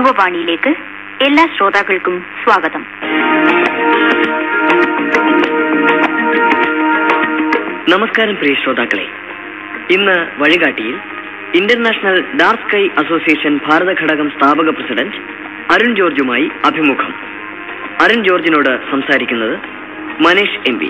യുവവാണിയിലേക്ക് എല്ലാ ശ്രോതാക്കൾക്കും സ്വാഗതം. നമസ്കാരം പ്രിയ ശ്രോതാക്കളെ. ഇന്ന് വഴികാട്ടിയിൽ ഇന്റർനാഷണൽ ഡാർക്ക് സ്കൈ അസോസിയേഷൻ ഭാരത ഘടകം സ്ഥാപക പ്രസിഡന്റ് അരുൺ ജോർജുമായി അഭിമുഖം. അരുൺ ജോർജിനോട് സംസാരിക്കുന്നത് മനീഷ് MP.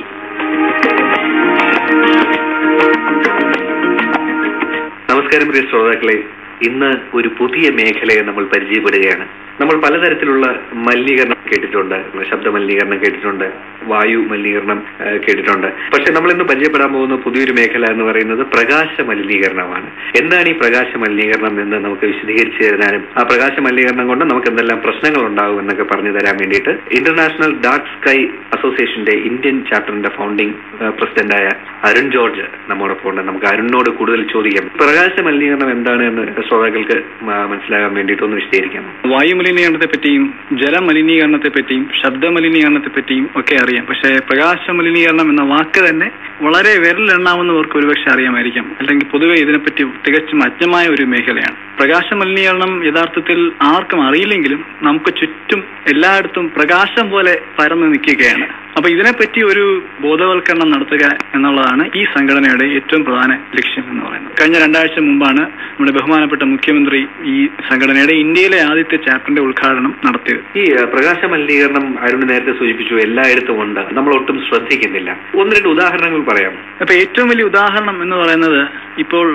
നമസ്കാരം പ്രിയ ശ്രോതാക്കളെ. ഇന്ന് ഒരു പുതിയ മേഖലയെ നമ്മൾ പരിചയപ്പെടുകയാണ്. നമ്മൾ പലതരത്തിലുള്ള മലിനീകരണം കേട്ടിട്ടുണ്ട്, ശബ്ദ മലിനീകരണം കേട്ടിട്ടുണ്ട്, വായു മലിനീകരണം കേട്ടിട്ടുണ്ട്. പക്ഷെ നമ്മൾ ഇന്ന് പരിചയപ്പെടാൻ പോകുന്ന പുതിയൊരു മേഖല എന്ന് പറയുന്നത് പ്രകാശ മലിനീകരണമാണ്. എന്താണ് ഈ പ്രകാശ മലിനീകരണം എന്ന് നമുക്ക് വിശദീകരിച്ചു തരാനും ആ പ്രകാശ മലിനീകരണം കൊണ്ട് നമുക്ക് എന്തെല്ലാം പ്രശ്നങ്ങൾ ഉണ്ടാകും എന്നൊക്കെ പറഞ്ഞു തരാൻ വേണ്ടിയിട്ട് ഇന്റർനാഷണൽ ഡാർക്ക് സ്കൈ അസോസിയേഷന്റെ ഇന്ത്യൻ ചാപ്റ്ററിന്റെ ഫൗണ്ടിംഗ് പ്രസിഡന്റായ അരുൺ ജോർജ് നമ്മോടൊപ്പം ഉണ്ട്. നമുക്ക് അരുണിനോട് കൂടുതൽ ചോദിക്കാം. പ്രകാശ മലിനീകരണം എന്താണ് എന്ന് ശ്രോതാക്കൾക്ക് മനസ്സിലാകാൻ വേണ്ടിയിട്ട് ഒന്ന് വിശദീകരിക്കാം. വായു മലിനീകരണത്തെ പറ്റിയും ജലമലിനീകരണത്തെ പറ്റിയും ശബ്ദ മലിനീകരണത്തെ പറ്റിയും ഒക്കെ അറിയാം. പക്ഷേ പ്രകാശ മലിനീകരണം എന്ന വാക്ക് തന്നെ വളരെ വിരലെണ്ണാവുന്നവർക്ക് ഒരുപക്ഷെ അറിയാമായിരിക്കാം. അല്ലെങ്കിൽ പൊതുവെ ഇതിനെപ്പറ്റി തികച്ചും അജ്ഞമായ ഒരു മേഖലയാണ്. പ്രകാശ മലിനീകരണം യഥാർത്ഥത്തിൽ ആർക്കും അറിയില്ലെങ്കിലും നമുക്ക് ചുറ്റും എല്ലായിടത്തും പ്രകാശം പോലെ പരന്നു നിൽക്കുകയാണ്. അപ്പൊ ഇതിനെപ്പറ്റി ഒരു ബോധവൽക്കരണം നടത്തുക എന്നുള്ളതാണ് ഈ സംഘടനയുടെ ഏറ്റവും പ്രധാന ലക്ഷ്യം എന്ന് പറയുന്നത്. കഴിഞ്ഞ 2 ആഴ്ച മുമ്പാണ് നമ്മുടെ ബഹുമാനപ്പെട്ട മുഖ്യമന്ത്രി ഈ സംഘടനയുടെ ഇന്ത്യയിലെ ആദ്യത്തെ ചാപ്റ്ററിന്റെ ഉദ്ഘാടനം നടത്തിയത്. ഈ പ്രകാശ മലിനീകരണം അരുൺ നേരത്തെ സൂചിപ്പിച്ചു, എല്ലായിടത്തും ഉണ്ട്, നമ്മൾ ഒട്ടും ശ്രദ്ധിക്കുന്നില്ല. 1-2 ഉദാഹരണങ്ങൾ പറയാം. അപ്പൊ ഏറ്റവും വലിയ ഉദാഹരണം എന്ന് പറയുന്നത് ഇപ്പോൾ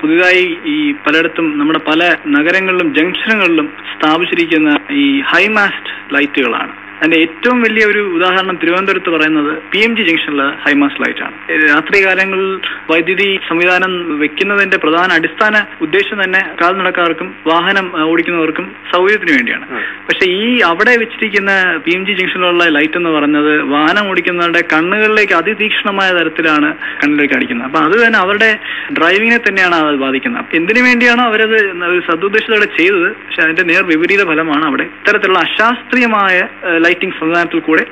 പുതുതായി ഈ പലയിടത്തും നമ്മുടെ പല നഗരങ്ങളിലും ജംഗ്ഷനുകളിലും സ്ഥാപിച്ചിരിക്കുന്ന ഈ ഹൈമാസ്റ്റ് ലൈറ്റുകളാണ്. അതിന്റെ ഏറ്റവും വലിയ ഒരു ഉദാഹരണം തിരുവനന്തപുരത്ത് പറയുന്നത് PMG ജംഗ്ഷനിലെ ഹൈമാസ്റ്റ് ലൈറ്റ് ആണ്. രാത്രികാലങ്ങളിൽ വൈദ്യുതി സംവിധാനം വെക്കുന്നതിന്റെ പ്രധാന അടിസ്ഥാന ഉദ്ദേശം തന്നെ കാൽനടക്കാർക്കും വാഹനം ഓടിക്കുന്നവർക്കും സൗകര്യത്തിന് വേണ്ടിയാണ്. പക്ഷെ ഈ അവിടെ വെച്ചിരിക്കുന്ന PMG ജംഗ്ഷനിലുള്ള ലൈറ്റ് എന്ന് പറയുന്നത് വാഹനം ഓടിക്കുന്നവരുടെ കണ്ണുകളിലേക്ക് അതിതീക്ഷ്ണമായ തരത്തിലാണ് കണ്ണിലേക്ക് അടിക്കുന്നത്. അപ്പൊ അത് തന്നെ അവരുടെ ഡ്രൈവിങ്ങിനെ തന്നെയാണ് അത് ബാധിക്കുന്നത്. എന്തിനു വേണ്ടിയാണോ അവരത് ഒരു സദുദ്ദേശത്തോടെ ചെയ്തത്, പക്ഷെ അതിന്റെ നേർ വിപരീത ഫലമാണ് അവിടെ ഇത്തരത്തിലുള്ള അശാസ്ത്രീയമായ ലൈറ്റിംഗ് സംവിധാനത്തിൽ കൂടെ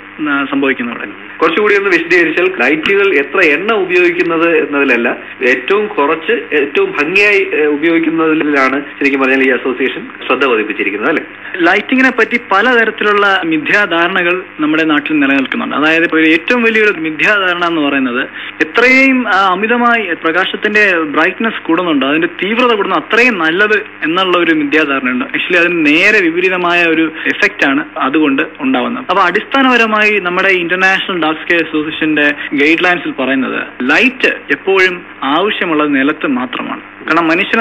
സംഭവിക്കുന്നവിടെ. കുറച്ചുകൂടി ഒന്ന് വിശദീകരിച്ചാൽ ലൈറ്റുകൾ എത്ര എണ്ണ ഉപയോഗിക്കുന്നത് എന്നതിലല്ല, ഏറ്റവും കുറച്ച് ഏറ്റവും ഭംഗിയായി ഉപയോഗിക്കുന്നതിലാണ് ശരിക്കും പറഞ്ഞാൽ ഈ അസോസിയേഷൻ ശ്രദ്ധ പതിപ്പിച്ചിരിക്കുന്നത്, അല്ലെ? ലൈറ്റിങ്ങിനെ പറ്റി പലതരത്തിലുള്ള മിഥ്യാധാരണകൾ നമ്മുടെ നാട്ടിൽ നിലനിൽക്കുന്നുണ്ട്. അതായത് ഏറ്റവും വലിയൊരു മിഥ്യാധാരണ എന്ന് പറയുന്നത് എത്രയും അമിതമായി പ്രകാശത്തിന്റെ ബ്രൈറ്റ്നസ് കൂടുന്നുണ്ടോ, അതിന്റെ തീവ്രത കൂടുന്നു അത്രയും നല്ലത് എന്നുള്ള ഒരു മിഥ്യാധാരണയുണ്ട്. ആക്ച്വലി അതിന് നേരെ വിപരീതമായ ഒരു എഫക്റ്റ് ആണ് അതുകൊണ്ട് ഉണ്ടാവുന്നത്. അപ്പൊ അടിസ്ഥാനപരമായി നമ്മുടെ ഇന്റർനാഷണൽ ഡാർക്ക് സ്കൈ അസോസിയേഷന്റെ ഗൈഡ് ലൈൻസിൽ പറയുന്നത് ലൈറ്റ് എപ്പോഴും ആവശ്യമുള്ളത് നിലത്ത് മാത്രമാണ്. കാരണം മനുഷ്യൻ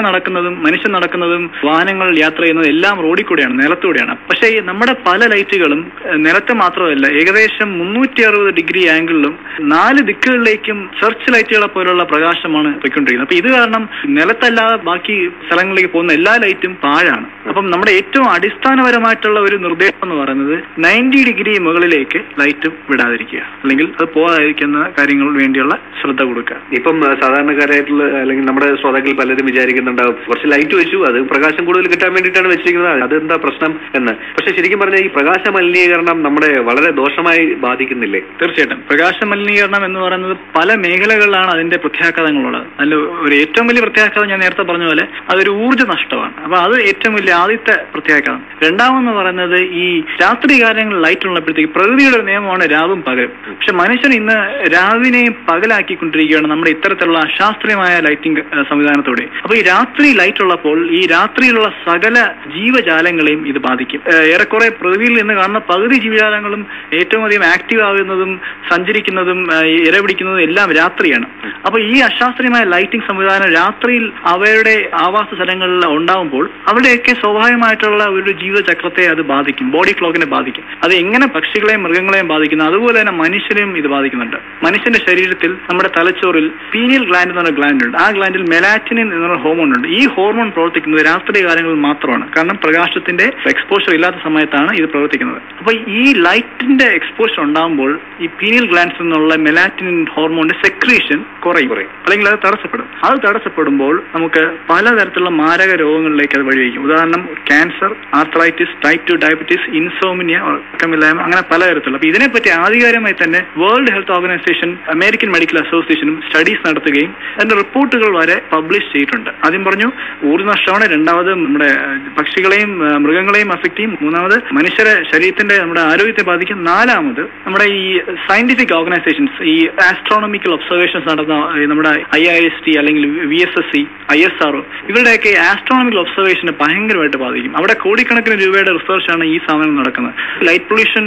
നടക്കുന്നതും വാഹനങ്ങൾ യാത്ര ചെയ്യുന്നതും എല്ലാം റോഡിൽ കൂടെയാണ്, നിലത്തൂടെയാണ്. പക്ഷേ നമ്മുടെ പല ലൈറ്റുകളും നിലത്ത് മാത്രമല്ല, ഏകദേശം 360 ഡിഗ്രി ആംഗിളിലും 4 ദിക്കുകളിലേക്കും സെർച്ച് ലൈറ്റുകളെ പോലുള്ള പ്രകാശമാണ് പോയിക്കൊണ്ടിരിക്കുന്നത്. അപ്പൊ ഇത് കാരണം നിലത്തല്ലാതെ ബാക്കി സ്ഥലങ്ങളിലേക്ക് പോകുന്ന എല്ലാ ലൈറ്റും പാഴാണ്. അപ്പം നമ്മുടെ ഏറ്റവും അടിസ്ഥാനപരമായിട്ടുള്ള ഒരു നിർദ്ദേശം എന്ന് പറയുന്നത് 90 ഡിഗ്രി മുകളിലേക്ക് ലൈറ്റ് വിടാതിരിക്കുക, അല്ലെങ്കിൽ അത് പോകാതിരിക്കുന്ന കാര്യങ്ങൾക്ക് വേണ്ടിയുള്ള ശ്രദ്ധ കൊടുക്കുക. ഇപ്പം സാധാരണക്കാരായിട്ടുള്ള അല്ലെങ്കിൽ നമ്മുടെ ശ്രോതാക്കൾ പലരും വിചാരിക്കുന്നുണ്ടാവും, കുറച്ച് ലൈറ്റ് വെച്ചു, അത് പ്രകാശം കൂടുതൽ കിട്ടാൻ വേണ്ടിയിട്ടാണ് വെച്ചിരിക്കുന്നത്, അതെന്താ പ്രശ്നം എന്ന്. പക്ഷെ ശരിക്കും പറഞ്ഞാൽ ഈ പ്രകാശ മലിനീകരണം നമ്മുടെ വളരെ ദോഷമായി ബാധിക്കുന്നില്ലേ? തീർച്ചയായിട്ടും. പ്രകാശ മലിനീകരണം എന്ന് പറയുന്നത് പല മേഖലകളിലാണ് അതിന്റെ പ്രത്യാഘാതങ്ങളുള്ളത്. അതിൽ ഒരു ഏറ്റവും വലിയ പ്രത്യാഘാതം ഞാൻ നേരത്തെ പറഞ്ഞ പോലെ അതൊരു ഊർജ്ജ നഷ്ടമാണ്. അപ്പൊ അത് ഏറ്റവും വലിയ ആദ്യത്തെ പ്രത്യാഘാതം. രണ്ടാമെന്ന് പറയുന്നത് ഈ രാത്രി കാലങ്ങളിൽ ലൈറ്റ് ഉള്ളപ്പോഴത്തേക്ക് പ്രകൃതിയുടെ നിയമമാണ് രാവും പകലും. പക്ഷെ മനുഷ്യൻ ഇന്ന് രാവിനെയും പകലാക്കിക്കൊണ്ടിരിക്കുകയാണ് നമ്മുടെ ഇത്തരത്തിലുള്ള അശാസ്ത്രീയമായ ലൈറ്റിംഗ് സംവിധാനത്തോടെ. അപ്പൊ ഈ രാത്രി ലൈറ്റ് ഉള്ളപ്പോൾ ഈ രാത്രിയിലുള്ള സകല ജീവജാലങ്ങളെയും ഇത് ബാധിക്കും. ഏറെക്കുറെ പ്രകൃതിയിൽ നിന്ന് കാണുന്ന പകുതി ജീവജാലങ്ങളും ഏറ്റവും അധികം ആക്റ്റീവ് ആകുന്നതും സഞ്ചരിക്കുന്നതും ഇരപിടിക്കുന്നതും എല്ലാം രാത്രിയാണ്. അപ്പൊ ഈ അശാസ്ത്രീയമായ ലൈറ്റിംഗ് സംവിധാനം രാത്രിയിൽ അവയുടെ ആവാസ സ്ഥലങ്ങളിൽ ഉണ്ടാകുമ്പോൾ അവിടെയൊക്കെ സ്വാഭാവികമായിട്ടുള്ള ഒരു ജീവിതചക്രത്തെ അത് ബാധിക്കും, ബോഡി ക്ലോക്കിനെ ബാധിക്കും. അത് എങ്ങനെ പക്ഷികളെയും മൃഗങ്ങളെയും ബാധിക്കുന്നു അതുപോലെ തന്നെ മനുഷ്യനെയും ഇത് ബാധിക്കുന്നുണ്ട്. മനുഷ്യന്റെ ശരീരത്തിൽ നമ്മുടെ തലച്ചോറിൽ പീനിയൽ ഗ്ലാൻഡ് എന്ന് പറഞ്ഞ ഗ്ലാൻഡ് ഉണ്ട്. ആ ഗ്ലാൻഡിൽ മെലാറ്റിനിൻ എന്ന ഹോർമോൺ ഉണ്ട്. ഈ ഹോർമോൺ പ്രവർത്തിക്കുന്നത് രാത്രി കാലങ്ങളിൽ മാത്രമാണ്. കാരണം പ്രകാശത്തിന്റെ എക്സ്പോഷർ ഇല്ലാത്ത സമയത്താണ് ഇത് പ്രവർത്തിക്കുന്നത്. അപ്പൊ ഈ ലൈറ്റിന്റെ എക്സ്പോഷർ ഉണ്ടാകുമ്പോൾ ഈ പീനിയൽ ഗ്ലാൻഡ്സിൽ നിന്നുള്ള മെലാറ്റിനിൻ ഹോർമോണിന്റെ സെക്രീഷൻ കുറയും, അല്ലെങ്കിൽ അത് തടസ്സപ്പെടും. അത് തടസ്സപ്പെടുമ്പോൾ നമുക്ക് പലതരത്തിലുള്ള മാരക രോഗങ്ങളിലേക്ക് അത് വഴിവെക്കും. ഉദാഹരണം cancer, arthritis, type 2 diabetes, insomnia, ഉറക്കമില്ലായ്മ, അങ്ങനെ പലതരത്തിലുള്ള. അപ്പൊ ഇതിനെപ്പറ്റി ആധികാരികമായി തന്നെ world health organization, American medical അസോസിയേഷനും സ്റ്റഡീസ് നടത്തുകയും അതിന്റെ റിപ്പോർട്ടുകൾ വരെ പബ്ലിഷ് വിലയിരുത്തിയിട്ടുണ്ട്. ആദ്യം പറഞ്ഞു ഊർജ്ജ നഷ്ടമാണ്, രണ്ടാമത് നമ്മുടെ പക്ഷികളെയും മൃഗങ്ങളെയും അഫക്ട് ചെയ്യും, മൂന്നാമത് മനുഷ്യരെ ശരീരത്തിന്റെ നമ്മുടെ ആരോഗ്യത്തെ ബാധിക്കും, നാലാമത് നമ്മുടെ ഈ സയന്റിഫിക് ഓർഗനൈസേഷൻസ് ഈ ആസ്ട്രോണമിക്കൽ ഒബ്സർവേഷൻസ് നടന്ന നമ്മുടെ IIST അല്ലെങ്കിൽ VSSC, ISRO ഇവരുടെയൊക്കെ ആസ്ട്രോണമിക്കൽ ഒബ്സർവേഷനെ ഭയങ്കരമായിട്ട് ബാധിക്കും. അവിടെ കോടിക്കണക്കിന് രൂപയുടെ റിസർച്ചാണ് ഈ സമയം നടക്കുന്നത്. ലൈറ്റ് പൊല്യൂഷൻ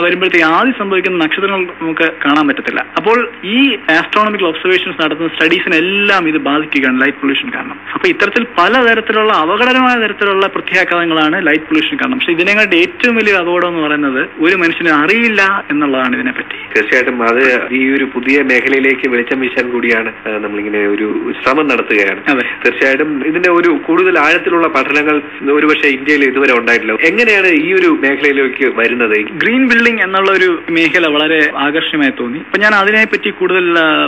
വരുമ്പോഴത്തേക്ക് ആദ്യം സംഭവിക്കുന്ന നക്ഷത്രങ്ങൾ നമുക്ക് കാണാൻ പറ്റത്തില്ല. അപ്പോൾ ഈ ആസ്ട്രോണമിക്കൽ ഒബ്സർവേഷൻസ് നടത്തുന്ന സ്റ്റഡീസിനെല്ലാം ഇത് ബാധിക്കുകയാണ് ലൈറ്റ് പൊല്യൂഷൻ കാരണം. അപ്പൊ ഇത്തരത്തിൽ പലതരത്തിലുള്ള അപകടകരമായ തരത്തിലുള്ള പ്രത്യാഘാതങ്ങളാണ് ലൈറ്റ് പൊല്യൂഷൻ കാരണം. പക്ഷെ ഇതിനെക്കാട്ട് ഏറ്റവും വലിയ അപകടം എന്ന് പറയുന്നത് ഒരു മനുഷ്യന് അറിയില്ല എന്നുള്ളതാണ് ഇതിനെപ്പറ്റി. തീർച്ചയായിട്ടും അത് ഈ ഒരു പുതിയ മേഖലയിലേക്ക് വെളിച്ചം വീശാൻ കൂടിയാണ് നമ്മളിങ്ങനെ ഒരു ശ്രമം നടത്തുകയാണ്. തീർച്ചയായിട്ടും ഇതിന്റെ ഒരു കൂടുതൽ ആഴത്തിലുള്ള പഠനങ്ങൾ ഒരുപക്ഷെ ഇന്ത്യയിൽ ഇതുവരെ ഉണ്ടായിട്ടില്ല. എങ്ങനെയാണ് ഈ ഒരു മേഖലയിലേക്ക് വരുന്നത്? ഗ്രീൻ ബിൽഡിംഗ് എന്നുള്ള ഒരു മേഖല വളരെ ആകർഷകമായി തോന്നി. അപ്പൊ ഞാൻ അതിനെപ്പറ്റി കൂടുതൽ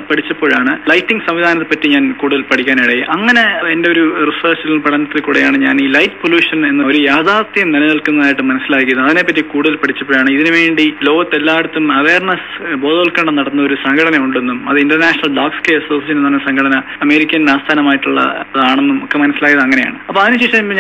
പഠിച്ചപ്പോഴാണ് ലൈറ്റിംഗ് സംവിധാനത്തെ പറ്റി ഞാൻ കൂടുതൽ പഠിക്കാനിടയായി. അങ്ങനെ എന്റെ ഒരു റിസർച്ചിൽ പഠനത്തിൽ കൂടെയാണ് ഞാൻ ഈ ലൈറ്റ് പൊല്യൂഷൻ എന്ന ഒരു യാഥാർത്ഥ്യം നിലനിൽക്കുന്നതായിട്ട് മനസ്സിലാക്കിയത്. അതിനെപ്പറ്റി കൂടുതൽ പഠിച്ചപ്പോഴാണ് ഇതിനുവേണ്ടി ലോകത്തെല്ലായിടത്തും അവയർനെസ് ബോധവൽക്കരണം നടത്തുന്ന ഒരു സംഘടന ഉണ്ടെന്നും അത് ഇന്റർനാഷണൽ ഡാർക്ക് സ്കൈ അസോസിയേഷൻ എന്ന സംഘടന അമേരിക്കൻ ആസ്ഥാനമായിട്ടുള്ളതാണെന്നും ഒക്കെ മനസ്സിലായത് അങ്ങനെയാണ്. അപ്പൊ അതിനുശേഷം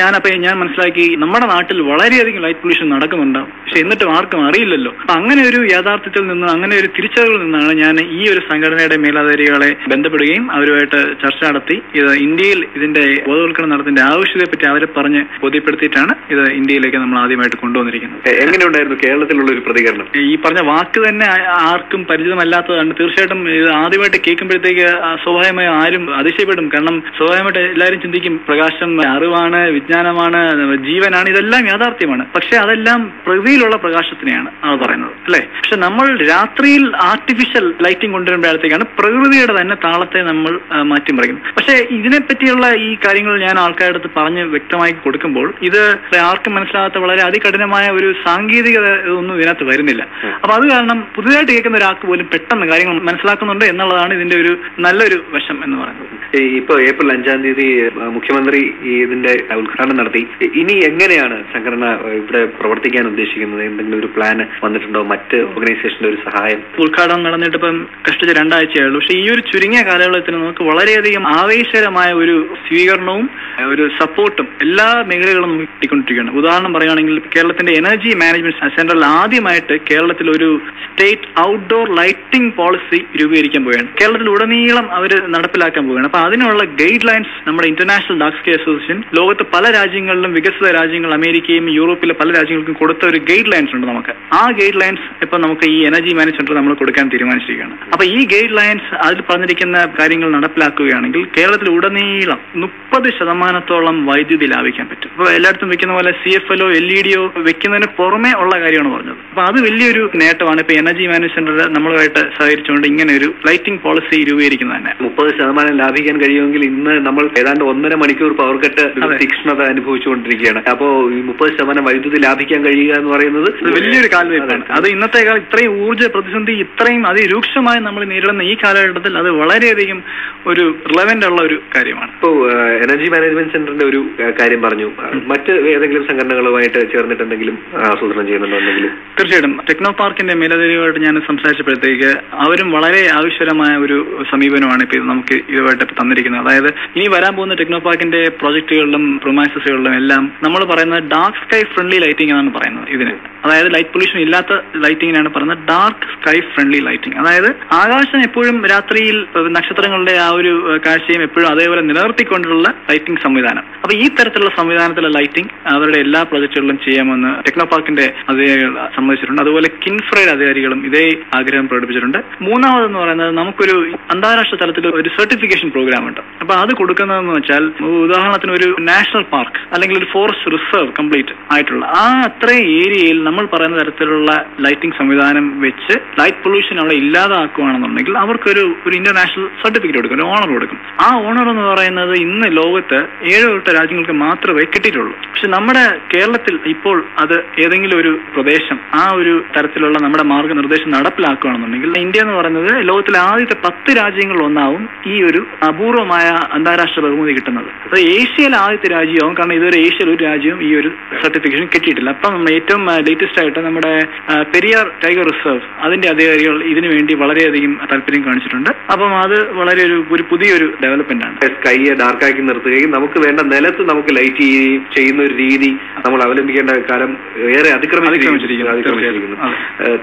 ഞാൻ മനസ്സിലാക്കി നമ്മുടെ നാട്ടിൽ വളരെയധികം ലൈറ്റ് പൊല്യൂഷൻ നടക്കുന്നുണ്ടാവും, പക്ഷെ എന്നിട്ടും ആർക്കും അറിയില്ലല്ലോ. അപ്പൊ അങ്ങനെ ഒരു യാഥാർത്ഥ്യത്തിൽ നിന്ന് അങ്ങനെ ഒരു തിരിച്ചറിവിൽ നിന്നാണ് ഞാൻ ഈ ഒരു സംഘടനയുടെ മേലധികാരികളെ ബന്ധപ്പെടുകയും അവരുമായിട്ട് ചർച്ച നടത്തി ഇത് ഇന്ത്യയിൽ ഇതിന്റെ ബോധവൽക്കരണം നടത്തിന്റെ ആവശ്യകതയെപ്പറ്റി അവരെ പറഞ്ഞ് ബോധ്യപ്പെടുത്തിയിട്ടാണ് ഇത് ഇന്ത്യയിലേക്ക് നമ്മൾ ആദ്യമായിട്ട് കൊണ്ടുവന്നിരിക്കുന്നത്. എങ്ങനെയുണ്ടായിരുന്നു കേരളത്തിലുള്ള ഒരു പ്രതികരണം? ഈ പറഞ്ഞ വാക്ക് തന്നെ ആർക്കും പരിചിതമല്ലാത്തതാണ്. തീർച്ചയായിട്ടും ഇത് ആദ്യമായിട്ട് കേൾക്കുമ്പോഴത്തേക്ക് സ്വാഭാവികമായി ആരും അതിശയപ്പെടും. കാരണം സ്വാഭാവികമായിട്ട് എല്ലാവരും ചിന്തിക്കും പ്രകാശം അറിവാണ്, വിജ്ഞാനമാണ്, ജീവനാണ്, ഇതെല്ലാം യാഥാർത്ഥ്യമാണ്. പക്ഷെ അതെല്ലാം പ്രകൃതിയിലുള്ള പ്രകാശത്തിനെയാണ് അത് പറയുന്നത്, അല്ലെ? പക്ഷെ നമ്മൾ രാത്രിയിൽ ആർട്ടിഫിഷ്യൽ ലൈറ്റിംഗ് കൊണ്ടുവരുമ്പോഴത്തേക്കാണ് പ്രകൃതിയുടെ തന്നെ താളത്തെ നമ്മൾ മാറ്റിമറിക്കുന്നത്. പക്ഷെ ഇതിനെപ്പറ്റിയുള്ള ഈ കാര്യങ്ങൾ ഞാൻ ആൾക്കാരുടെ അടുത്ത് പറഞ്ഞ് വ്യക്തമായി കൊടുക്കുമ്പോൾ ഇത് ആർക്കും മനസ്സിലാകാത്ത വളരെ അതികഠിനമായ ഒരു സാങ്കേതികത ഒന്നും ഇതിനകത്ത് വരുന്നില്ല. അപ്പൊ അത് കാരണം പുതുതായിട്ട് കേൾക്കുന്ന ഒരാൾക്ക് പോലും പെട്ടെന്ന് കാര്യങ്ങൾ മനസ്സിലാക്കുന്നുണ്ട് എന്നുള്ളതാണ് ഇതിന്റെ ഒരു നല്ലൊരു വശം എന്ന് പറയുന്നത്. ഇപ്പൊ ഏപ്രിൽ 5-ാം തീയതി മുഖ്യമന്ത്രി ഇതിന്റെ ഉദ്ഘാടനം നടത്തി. ഇനി എങ്ങനെയാണ് സംഘടന ഇവിടെ പ്രവർത്തിക്കാൻ ഉദ്ദേശിക്കുന്നത്? എന്തെങ്കിലും ഒരു പ്ലാൻ വന്നിട്ടുണ്ടോ? മറ്റ് ഓർഗനൈസേഷന്റെ ഒരു സഹായം? ഉദ്ഘാടനം നടന്നിട്ട് ഇപ്പം കഷ്ടിച്ച് 2 ആഴ്ചയായുള്ളൂ. പക്ഷെ ഈ ഒരു ചുരുങ്ങിയ കാലയളവിൽ നമുക്ക് വളരെയധികം ആവേശകരമായ ഒരു സ്വീകരണവും ഒരു സപ്പോർട്ടും എല്ലാ മേഖലകളും കിട്ടിക്കൊണ്ടിരിക്കുകയാണ്. ഉദാഹരണം പറയുകയാണെങ്കിൽ കേരളത്തിന്റെ എനർജി മാനേജ്മെന്റ് സെന്ററിൽ ആദ്യമായിട്ട് കേരളത്തിൽ ഒരു സ്റ്റേറ്റ് ഔട്ട്ഡോർ ലൈറ്റിംഗ് പോളിസി രൂപീകരിക്കാൻ പോവുകയാണ്. കേരളത്തിൽ ഉടനീളം അവർ നടപ്പിലാക്കാൻ പോവുകയാണ്. അപ്പൊ അതിനുള്ള ഗൈഡ് ലൈൻസ് നമ്മുടെ ഇന്റർനാഷണൽ ഡാർക്ക് സ്കൈ അസോസിയേഷൻ ലോകത്ത് പല രാജ്യങ്ങളിലും വികസിത രാജ്യങ്ങൾ അമേരിക്കയും യൂറോപ്പിലെ പല രാജ്യങ്ങൾക്കും കൊടുത്ത ഒരു ഗൈഡ് ലൈൻസ് ഉണ്ട് നമുക്ക്. ആ ഗൈഡ് ലൈൻസ് ഇപ്പൊ നമുക്ക് ഈ എനർജി മാനേജ്മെന്റ് സെന്റർ നമ്മൾ കൊടുക്കാൻ തീരുമാനിച്ചിരിക്കുകയാണ്. അപ്പൊ ഈ ഗൈഡ് ലൈൻസ് അതിൽ പറഞ്ഞിരിക്കുന്ന കാര്യങ്ങൾ നടപ്പിലാക്കുകയാണെങ്കിൽ കേരളത്തിൽ ഉടനീളം 30% വൈദ്യുതി ലാഭിക്കാൻ പറ്റും. അപ്പൊ എല്ലായിടത്തും വെക്കുന്ന പോലെ CFLO LED വെക്കുന്നതിന് പുറമെ ഉള്ള കാര്യമാണ് പറഞ്ഞത്. അപ്പൊ അത് വലിയൊരു നേട്ടമാണ്. ഇപ്പൊ എനർജി മാനേജ്മെന്റ് സെന്റർ നമ്മളുമായിട്ട് സഹകരിച്ചുകൊണ്ട് ഇങ്ങനെ ഒരു ലൈറ്റിംഗ് പോളിസി രൂപീകരിക്കുന്നത് തന്നെ. 30% ലാഭിക്കാൻ കഴിയുമെങ്കിൽ ഇന്ന് നമ്മൾ ഏതാണ്ട് 1.5 മണിക്കൂർ പവർ കട്ട് തീക്ഷ്ണത അനുഭവിച്ചുകൊണ്ടിരിക്കുകയാണ്. അപ്പോ ഈ 30% വൈദ്യുതി ലാഭിക്കാൻ കഴിയുക എന്ന് പറയുന്നത് വലിയൊരു കാലവയ്പ്പാണ്. അത് ഇന്നത്തെ കാലം ഇത്രയും ഊർജ്ജ പ്രതിസന്ധി ഇത്രയും അതിരൂക്ഷമായി നമ്മൾ നേരിടുന്ന ഈ കാലഘട്ടത്തിൽ അത് വളരെയധികം ഒരു റിലവന്റ് ഉള്ള ഒരു കാര്യമാണ്. ഇപ്പോ എനർജി മാനേജ്മെന്റ് സെന്ററിന്റെ ഒരു കാര്യം പറഞ്ഞു. മറ്റ് ഏതെങ്കിലും സംഘടനകളുമായിട്ട് ചേർന്നിട്ട് എന്തെങ്കിലും ആസൂത്രണം ചെയ്യുന്നുണ്ടെങ്കിൽ? തീർച്ചയായിട്ടും ടെക്നോ പാർക്കിന്റെ മേലധികാരികളുമായിട്ട് ഞാൻ സംസാരിച്ചപ്പോഴത്തേക്ക് അവരും വളരെ ആവശ്യകരമായ ഒരു സമീപനമാണ് ഇപ്പൊ നമുക്ക് ഇതുമായിട്ട് തന്നിരിക്കുന്നത്. അതായത് ഇനി വരാൻ പോകുന്ന ടെക്നോ പാർക്കിന്റെ പ്രോജക്റ്റുകളിലും പ്രൊമൈസസുകളിലും എല്ലാം നമ്മൾ പറയുന്നത് ഡാർക്ക് സ്കൈ ഫ്രണ്ട്ലി ലൈറ്റിംഗ് എന്നാണ് പറയുന്നത് ഇതിന്. അതായത് ലൈറ്റ് പൊല്യൂഷൻ ഇല്ലാത്ത ലൈറ്റിംഗിനാണ് പറയുന്നത് ഡാർക്ക് സ്കൈ ഫ്രണ്ട്ലി ലൈറ്റിംഗ്. അതായത് ആകാശം എപ്പോഴും രാത്രിയിൽ നക്ഷത്രങ്ങളുടെ ആ ഒരു കാഴ്ചയും എപ്പോഴും അതേപോലെ നിലനിർത്തിക്കൊണ്ടുള്ള ലൈറ്റിംഗ് സംവിധാനം. അപ്പൊ ഈ തരത്തിലുള്ള സംവിധാനത്തിലുള്ള ലൈറ്റിംഗ് അവരുടെ എല്ലാ പ്രൊജക്ടുകളിലും ചെയ്യാമെന്ന് ടെക്നോ പാർക്കിന്റെ അധികാരികൾ സമ്മതിച്ചിട്ടുണ്ട്. അതുപോലെ കിൻഫ്രയുടെ അധികാരികളും ഇതേ ആഗ്രഹം പ്രകടിപ്പിച്ചിട്ടുണ്ട്. മൂന്നാമതെന്ന് പറയുന്നത് നമുക്കൊരു അന്താരാഷ്ട്ര തലത്തിൽ ഒരു സർട്ടിഫിക്കേഷൻ പ്രോഗ്രാം ഉണ്ട്. അപ്പൊ അത് കൊടുക്കുന്നതെന്ന് വെച്ചാൽ ഉദാഹരണത്തിന് ഒരു നാഷണൽ പാർക്ക് അല്ലെങ്കിൽ ഒരു ഫോറസ്റ്റ് റിസർവ് കംപ്ലീറ്റ് ആയിട്ടുള്ള ആ അത്രയും ഏരിയയിൽ നമ്മൾ പറയുന്ന തരത്തിലുള്ള ലൈറ്റിംഗ് സംവിധാനം വെച്ച് ലൈറ്റ് പൊല്യൂഷൻ അവിടെ ഇല്ലാതാക്കുകയാണെന്നുണ്ടെങ്കിൽ അവർക്കൊരു ഇന്റർനാഷണൽ സർട്ടിഫിക്കറ്റ് കൊടുക്കും, ഒരു ഓണർ കൊടുക്കും. ആ ഓണർ എന്ന് പറയുന്നത് ഇന്ന് ലോകത്ത് 7-8 രാജ്യങ്ങൾക്ക് മാത്രമേ കിട്ടിയിട്ടുള്ളൂ. പക്ഷെ നമ്മുടെ കേരളത്തിൽ ഇപ്പോൾ അത് ഏതെങ്കിലും ഒരു പ്രദേശം ആ ഒരു തരത്തിലുള്ള നമ്മുടെ മാർഗനിർദ്ദേശം നടപ്പിലാക്കുകയാണെന്നുണ്ടെങ്കിൽ ഇന്ത്യ എന്ന് പറയുന്നത് ലോകത്തിലെ ആദ്യത്തെ 10 രാജ്യങ്ങളിൽ ഒന്നാവും ഈ ഒരു അപൂർവമായ അന്താരാഷ്ട്ര ബഹുമതി കിട്ടുന്നത്. അത് ഏഷ്യയിലെ ആദ്യത്തെ രാജ്യമാവും. കാരണം ഇതുവരെ ഏഷ്യയിൽ ഒരു രാജ്യവും ഈ ഒരു സർട്ടിഫിക്കേഷൻ കിട്ടിയിട്ടില്ല. അപ്പം ഏറ്റവും ലേറ്റസ്റ്റ് ആയിട്ട് നമ്മുടെ പെരിയാർ ടൈഗർ റിസർവ് അതിന്റെ അധികാരികൾ ഇതിനു വേണ്ടി വളരെയധികം താല്പര്യം കാണിച്ചിട്ടുണ്ട്. അപ്പം അത് വളരെ ഒരു പുതിയൊരു ഡെവലപ്മെന്റ് ആണ്. സ്കൈയെ ഡാർക്കാക്കി നിർത്തുകയും നമുക്ക് വേണ്ട നിലത്ത് നമുക്ക് ലൈറ്റ് ചെയ്യുന്ന ഒരു രീതി നമ്മൾ അവലംബിക്കേണ്ട കാലം ഏറെ അതിക്രമിച്ചിരിക്കുന്നു.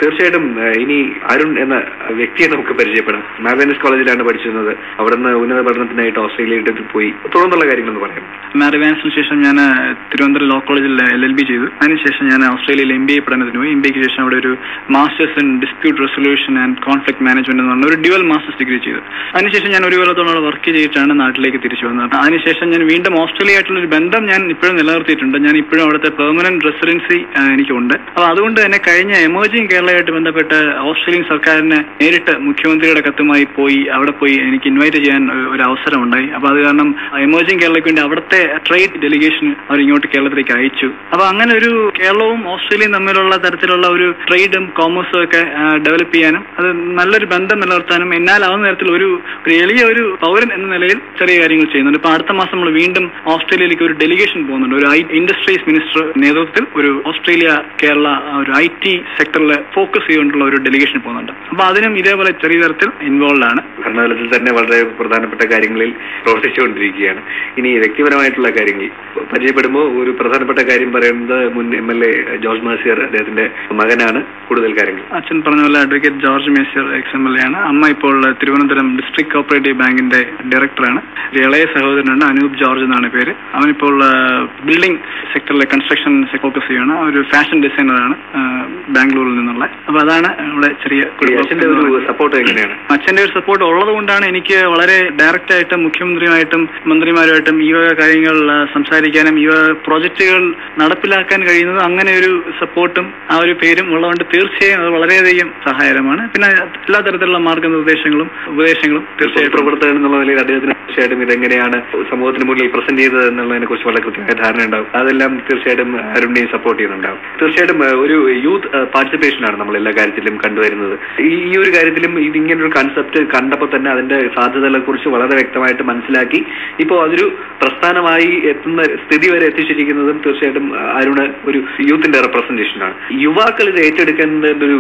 തീർച്ചയായിട്ടും ഇനി അരുൺ എന്ന വ്യക്തിയെ നമുക്ക് പരിചയപ്പെടാം. മാർവേനസ് കോളേജിലാണ് പഠിച്ചിരുന്നത്. അവിടുന്ന് ഉന്നത പഠനത്തിനായിട്ട് ഓസ്ട്രേലിയയിൽ പോയി. തുടർന്നുള്ള കാര്യങ്ങളെന്ന് പറയാം. മാർവേനസിന് ശേഷം ഞാൻ തിരുവനന്തപുരം ലോ കോളേജിൽ LLB ചെയ്തു. അതിനുശേഷം ഞാൻ ഓസ്ട്രേലിയയിൽ MBA പഠനത്തിന് പോയി. MBAക്ക് ശേഷം അവിടെ ഒരു masters in dispute resolution and conflict management എന്ന് പറഞ്ഞ ഒരു ഡ്യുവൽ മാസ്റ്റേഴ്സ് ഡിഗ്രി ചെയ്തു. അതിനുശേഷം ഞാൻ ഒരു കൊല്ലത്തോളം വർക്ക് ചെയ്തിട്ടാണ് നാട്ടിലേക്ക് തിരിച്ചു വന്നത്. അതിനുശേഷം ഞാൻ വീണ്ടും ഓസ്ട്രേലിയ ആയിട്ടുള്ള ഒരു ബന്ധം ഞാൻ ഇപ്പോഴും നിലനിർത്തിയിട്ടുണ്ട്. ഞാൻ ഇപ്പോഴും അവിടുത്തെ പെർമനന്റ് റെസിഡൻസി എനിക്കുണ്ട്. അപ്പൊ അതുകൊണ്ട് തന്നെ കഴിഞ്ഞ എമർജിംഗ് കേരളയായിട്ട് ബന്ധപ്പെട്ട് ഓസ്ട്രേലിയൻ സർക്കാരിന് നേരിട്ട് മുഖ്യമന്ത്രിയുടെ കത്തുമായി അവിടെ പോയി എനിക്ക് ഇൻവൈറ്റ് ചെയ്യാൻ ഒരു അവസരം ഉണ്ടായി. അപ്പൊ അത് കാരണം എമർജിംഗ് കേരളയ്ക്ക് വേണ്ടി അവിടുത്തെ ട്രേഡ് ഡെലിഗേഷൻ അവർ ഇങ്ങോട്ട് കേരളത്തിലേക്ക് അയച്ചു. അപ്പൊ അങ്ങനെ ഒരു കേരളവും ഓസ്ട്രേലിയയും തമ്മിലുള്ള തരത്തിലുള്ള ഒരു ട്രേഡും കോമേഴ്സും ഒക്കെ ഡെവലപ്പ് ചെയ്യാനും അത് നല്ലൊരു ബന്ധം നിലനിർത്താനും എന്നാലാവുന്ന തരത്തിൽ ഒരു എളിയ ഒരു പൗരൻ എന്ന നിലയിൽ ചെറിയ കാര്യങ്ങൾ ചെയ്യുന്നുണ്ട്. ഇപ്പൊ അടുത്ത മാസം നമ്മൾ വീണ്ടും ഓസ്ട്രേലിയയിലേക്ക് ഒരു ഡെലിഗേഷൻ പോകുന്നുണ്ട്. ഒരു ഇൻഡസ്ട്രീസ് മിനിസ്റ്റർ നേതൃത്വത്തിൽ ഒരു ഓസ്ട്രേലിയ കേരള ഒരു IT സെക്ടറിൽ ഫോക്കസ് ചെയ്തുകൊണ്ടുള്ള ഒരു ഡെലിഗേഷൻ പോകുന്നുണ്ട്. അപ്പൊ അതിനും ഇതേപോലെ ചെറിയ തരത്തിൽ ഇൻവോൾവ് ആണ്. ഭരണതലത്തിൽ തന്നെ വളരെ പ്രധാനപ്പെട്ട കാര്യങ്ങളിൽ പ്രവർത്തിച്ചുകൊണ്ടിരിക്കുകയാണ്. ഇനി വ്യക്തിപരമായിട്ടുള്ള കാര്യങ്ങൾ പരിചയപ്പെടുമ്പോൾ ഒരു പ്രധാനപ്പെട്ട കാര്യം പറയുന്നത് മുൻ MLA ജോർജ് മേഴ്സിയർ, അദ്ദേഹത്തിന്റെ മകനാണ്. കൂടുതൽ കാര്യങ്ങൾ അച്ഛൻ പറഞ്ഞ പോലെ അഡ്വക്കേറ്റ് ജോർജ് മേഴ്സിയർ ex-MLA ആണ്. അമ്മ ഇപ്പോൾ തിരുവനന്തപുരം ഡിസ്ട്രിക്ട് കോപ്പറേറ്റീവ് ബാങ്കിന്റെ ഡയറക്ടറാണ്. ഇളയ സഹോദരനാണ് അനൂപ് ജോർജ് എന്നാണ് പേര്. അവനിപ്പോൾ ബിൽഡിംഗ് സെക്ടറിലെ കൺസ്ട്രക്ഷൻ ഫോക്കസ് ചെയ്യാണ്. ഒരു ഫാഷൻ ഡിസൈനറാണ് ബാംഗ്ലൂരിൽ നിന്നുള്ള. അപ്പൊ അതാണ് ഇവിടെ ചെറിയ സപ്പോർട്ട്. എങ്ങനെയാണ് അച്ഛന്റെ ഒരു സപ്പോർട്ട് ഉള്ളത് കൊണ്ടാണ് എനിക്ക് വളരെ ഡയറക്റ്റ് ആയിട്ടും മുഖ്യമന്ത്രിയുമായിട്ടും മന്ത്രിമാരുമായിട്ടും ഈ വക കാര്യങ്ങൾ സംസാരിക്കാനും ഈ വക പ്രോജക്റ്റുകൾ നടപ്പിലാക്കാൻ കഴിയുന്നത്. അങ്ങനെ ഒരു സപ്പോർട്ടും ആ ഒരു പേരും ഉള്ളതുകൊണ്ട് തീർച്ചയായും അത് വളരെയധികം സഹായകരമാണ്. പിന്നെ എല്ലാ തരത്തിലുള്ള മാർഗനിർദ്ദേശങ്ങളും ഉപദേശങ്ങളും തീർച്ചയായും പ്രവർത്തകൻ എന്നുള്ള നിലയിൽ അദ്ദേഹത്തിന് തീർച്ചയായിട്ടും ഇതെങ്ങനെയാണ് സമൂഹത്തിന് മുന്നിൽ പ്രസന്റ് ചെയ്തത് എന്നുള്ളതിനെ കുറിച്ച് വളരെ കൃത്യമായ ധാരണ ഉണ്ടാവും. അതെല്ലാം തീർച്ചയായിട്ടും അരുണിനെയും സപ്പോർട്ട് ചെയ്യുന്നുണ്ടാവും. തീർച്ചയായിട്ടും ഒരു യൂത്ത് പാർട്ടിസിപ്പേഷനാണ് നമ്മൾ എല്ലാ കാര്യത്തിലും കണ്ടുവരുന്നത്. ഈ ഒരു കാര്യത്തിലും ഇതിങ്ങനൊരു കൺസെപ്റ്റ് കണ്ടപ്പോൾ തന്നെ അതിന്റെ സാധ്യതകളെ കുറിച്ച് വളരെ വ്യക്തമായിട്ട് മനസ്സിലാക്കി ഇപ്പോൾ അതൊരു പ്രസ്ഥാനമായി എത്തുന്ന സ്ഥിതി വരെ എത്തിച്ചിരിക്കുന്നതും തീർച്ചയായിട്ടും അരുണ് ഒരു യൂത്തിന്റെ റെപ്രസെന്റേഷനാണ്. യുവാക്കൾ ഇത് ഏറ്റെടുക്കേണ്ടതിന്റെ ഒരു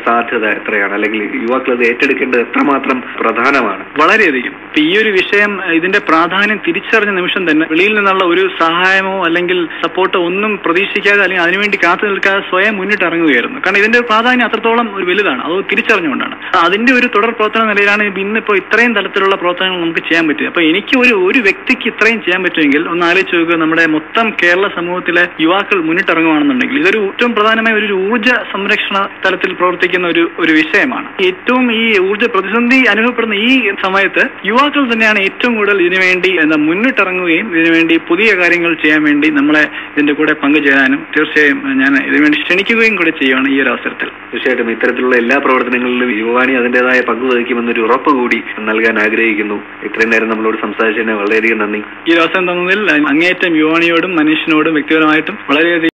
സാധ്യത എത്രയാണ്, അല്ലെങ്കിൽ യുവാക്കൾ ഇത് ഏറ്റെടുക്കേണ്ടത് എത്രമാത്രം പ്രധാനമാണ്? വളരെയധികം. ഈ ഒരു വിഷയം ഇതിന്റെ പ്രാധാന്യം തിരിച്ചറിഞ്ഞ നിമിഷം തന്നെ വെളിയിൽ നിന്നുള്ള ഒരു സഹായമോ അല്ലെങ്കിൽ സപ്പോർട്ടോ ഒന്നും പ്രതീക്ഷിക്കാതെ അല്ലെങ്കിൽ അതിനുവേണ്ടി കാത്തു നിൽക്കാതെ സ്വയം മുന്നിട്ടിറങ്ങുകയായിരുന്നു. കാരണം ഇതിന്റെ പ്രാധാന്യം അത്രത്തോളം ഒരു വലുതാണ്. അത് തിരിച്ചറിഞ്ഞുകൊണ്ടാണ്. അതിന്റെ ഒരു തുടർ പ്രവർത്തന നിലയിലാണ് ഇന്നിപ്പോ ഇത്രയും തരത്തിലുള്ള പ്രവർത്തനങ്ങൾ നമുക്ക് ചെയ്യാൻ പറ്റും. അപ്പൊ എനിക്ക് ഒരു വ്യക്തിക്ക് ഇത്രയും ചെയ്യാൻ പറ്റുമെങ്കിൽ ഒന്ന് ആലോചിച്ച് നോക്കുക. നമ്മുടെ മൊത്തം കേരള സമൂഹത്തിലെ യുവാക്കൾ മുന്നിട്ടിറങ്ങുകയാണെന്നുണ്ടെങ്കിൽ ഇതൊരു ഏറ്റവും പ്രധാനമായ ഒരു ഊർജ്ജ സംരക്ഷണ തലത്തിൽ പ്രവർത്തിക്കുന്ന ഒരു വിഷയമാണ്. ഏറ്റവും ഈ ഊർജ്ജ പ്രതിസന്ധി അനുഭവപ്പെടുന്ന ഈ സമയത്ത് യുവാക്കൾ തന്നെയാണ് ഏറ്റവും കൂടുതൽ ഇതിനുവേണ്ടി മുന്നിട്ടിറങ്ങുകയും ഇതിനുവേണ്ടി പുതിയ കാര്യങ്ങൾ ചെയ്യാൻ വേണ്ടി നമ്മളെ ഇതിന്റെ കൂടെ പങ്കുചേരാനും തീർച്ചയായും ഞാൻ ഇതിനുവേണ്ടി ക്ഷണിക്കുകയും കൂടെ ചെയ്യുകയാണ് ഈ ഒരു അവസരത്തിൽ. തീർച്ചയായിട്ടും ഇത്തരത്തിലുള്ള എല്ലാ പ്രവർത്തനങ്ങളിലും യുവാണി അതിന്റേതായ പങ്ക് വഹിക്കുമെന്നൊരു ഉറപ്പ് കൂടി നൽകാൻ ആഗ്രഹിക്കുന്നു. ഇത്രയും നേരം നമ്മളോട് സംസാരിച്ചതിന് വളരെയധികം നന്ദി. ഈ അവസരം തന്നതിൽ അങ്ങേയറ്റം യുവാണിയോടും മനുഷ്യനോടും വ്യക്തിപരമായിട്ടും വളരെയധികം